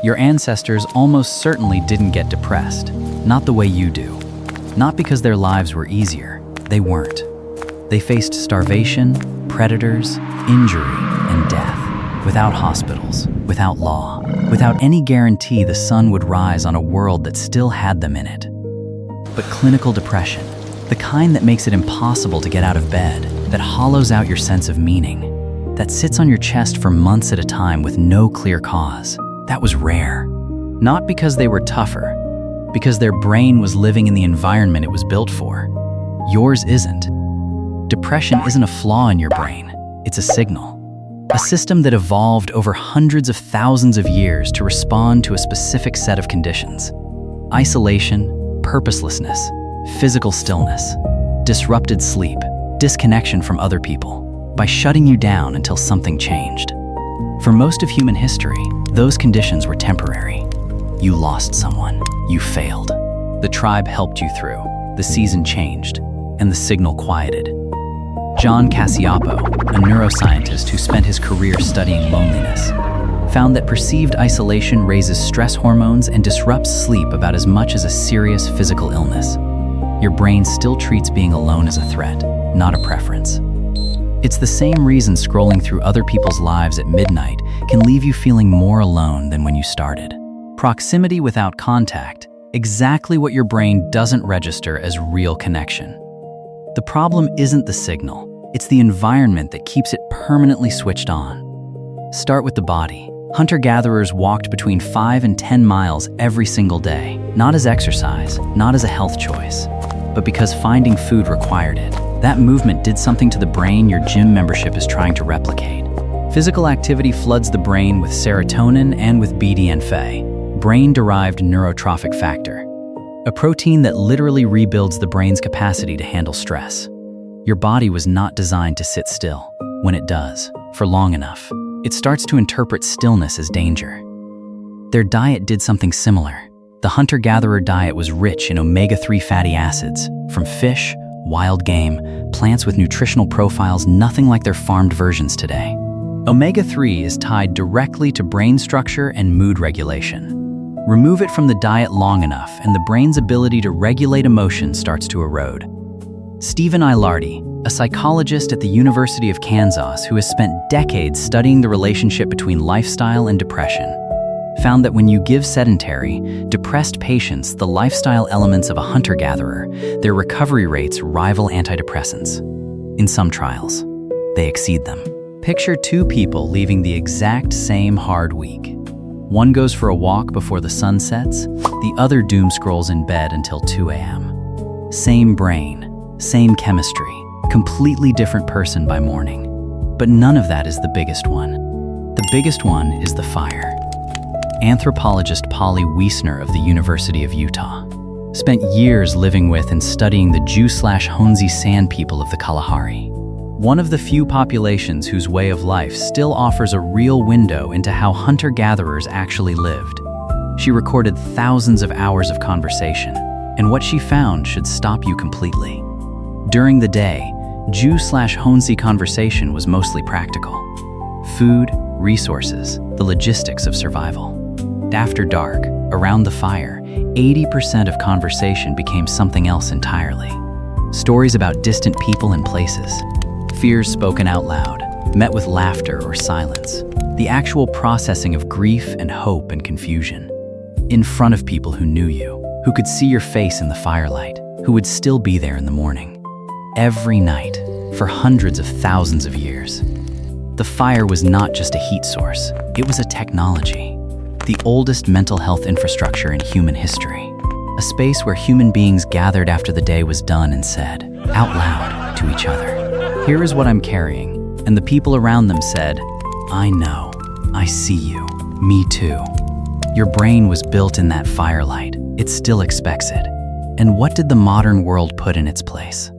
Your ancestors almost certainly didn't get depressed, not the way you do. Not because their lives were easier, they weren't. They faced starvation, predators, injury, and death, without hospitals, without law, without any guarantee the sun would rise on a world that still had them in it. But clinical depression, the kind that makes it impossible to get out of bed, that hollows out your sense of meaning, that sits on your chest for months at a time with no clear cause, that was rare. Not because they were tougher, because their brain was living in the environment it was built for. Yours isn't. Depression isn't a flaw in your brain, it's a signal. A system that evolved over hundreds of thousands of years to respond to a specific set of conditions. Isolation, purposelessness, physical stillness, disrupted sleep, disconnection from other people, by shutting you down until something changed. For most of human history, those conditions were temporary. You lost someone, you failed. The tribe helped you through, the season changed, and the signal quieted. John Cacioppo, a neuroscientist who spent his career studying loneliness, found that perceived isolation raises stress hormones and disrupts sleep about as much as a serious physical illness. Your brain still treats being alone as a threat, not a preference. It's the same reason scrolling through other people's lives at midnight can leave you feeling more alone than when you started. Proximity without contact, exactly what your brain doesn't register as real connection. The problem isn't the signal, it's the environment that keeps it permanently switched on. Start with the body. Hunter-gatherers walked between 5 and 10 miles every single day, not as exercise, not as a health choice, but because finding food required it. That movement did something to the brain your gym membership is trying to replicate. Physical activity floods the brain with serotonin and with BDNF, brain-derived neurotrophic factor, a protein that literally rebuilds the brain's capacity to handle stress. Your body was not designed to sit still. When it does, for long enough, it starts to interpret stillness as danger. Their diet did something similar. The hunter-gatherer diet was rich in omega-3 fatty acids, from fish, wild game, plants with nutritional profiles nothing like their farmed versions today. Omega-3 is tied directly to brain structure and mood regulation. Remove it from the diet long enough and the brain's ability to regulate emotion starts to erode. Stephen Ilardi, a psychologist at the University of Kansas who has spent decades studying the relationship between lifestyle and depression, found that when you give sedentary, depressed patients the lifestyle elements of a hunter-gatherer, their recovery rates rival antidepressants. In some trials, they exceed them. Picture two people leaving the exact same hard week. One goes for a walk before the sun sets, the other doom scrolls in bed until 2 a.m. Same brain, same chemistry, completely different person by morning. But none of that is the biggest one. The biggest one is the fire. Anthropologist Polly Wiessner of the University of Utah spent years living with and studying the Jew/Hoansi Sand people of the Kalahari, one of the few populations whose way of life still offers a real window into how hunter-gatherers actually lived. She recorded thousands of hours of conversation, and what she found should stop you completely. During the day, Jew/Hoansi conversation was mostly practical. Food, resources, the logistics of survival. After dark, around the fire, 80% of conversation became something else entirely. Stories about distant people and places. Fears spoken out loud, met with laughter or silence. The actual processing of grief and hope and confusion. In front of people who knew you, who could see your face in the firelight, who would still be there in the morning. Every night, for hundreds of thousands of years. The fire was not just a heat source, it was a technology. The oldest mental health infrastructure in human history. A space where human beings gathered after the day was done and said, out loud, to each other, "Here is what I'm carrying," and the people around them said, "I know, I see you, me too." Your brain was built in that firelight, it still expects it. And what did the modern world put in its place?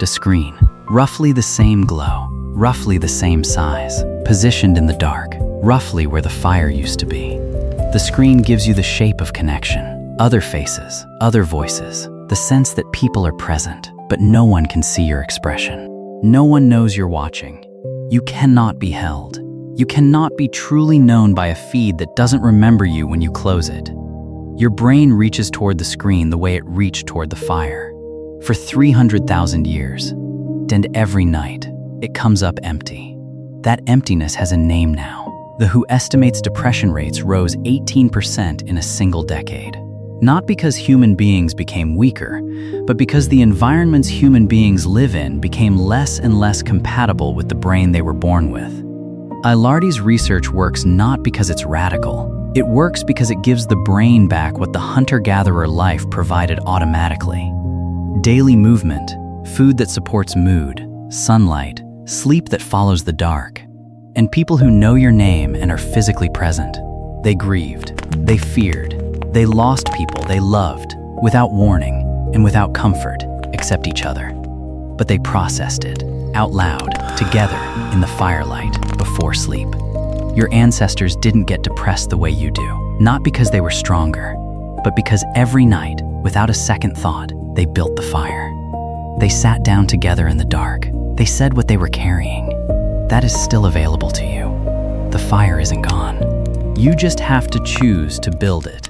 A screen, roughly the same glow, roughly the same size, positioned in the dark, roughly where the fire used to be. The screen gives you the shape of connection, other faces, other voices, the sense that people are present, but no one can see your expression. No one knows you're watching. You cannot be held. You cannot be truly known by a feed that doesn't remember you when you close it. Your brain reaches toward the screen the way it reached toward the fire. For 300,000 years. And every night, it comes up empty. That emptiness has a name now. The WHO estimates depression rates rose 18% in a single decade. Not because human beings became weaker, but because the environments human beings live in became less and less compatible with the brain they were born with. Ilardi's research works not because it's radical. It works because it gives the brain back what the hunter-gatherer life provided automatically. Daily movement, food that supports mood, sunlight, sleep that follows the dark, and people who know your name and are physically present. They grieved, they feared, they lost people they loved, without warning and without comfort, except each other. But they processed it, out loud, together, in the firelight, before sleep. Your ancestors didn't get depressed the way you do, not because they were stronger, but because every night, without a second thought, they built the fire. They sat down together in the dark. They said what they were carrying. That is still available to you. The fire isn't gone. You just have to choose to build it.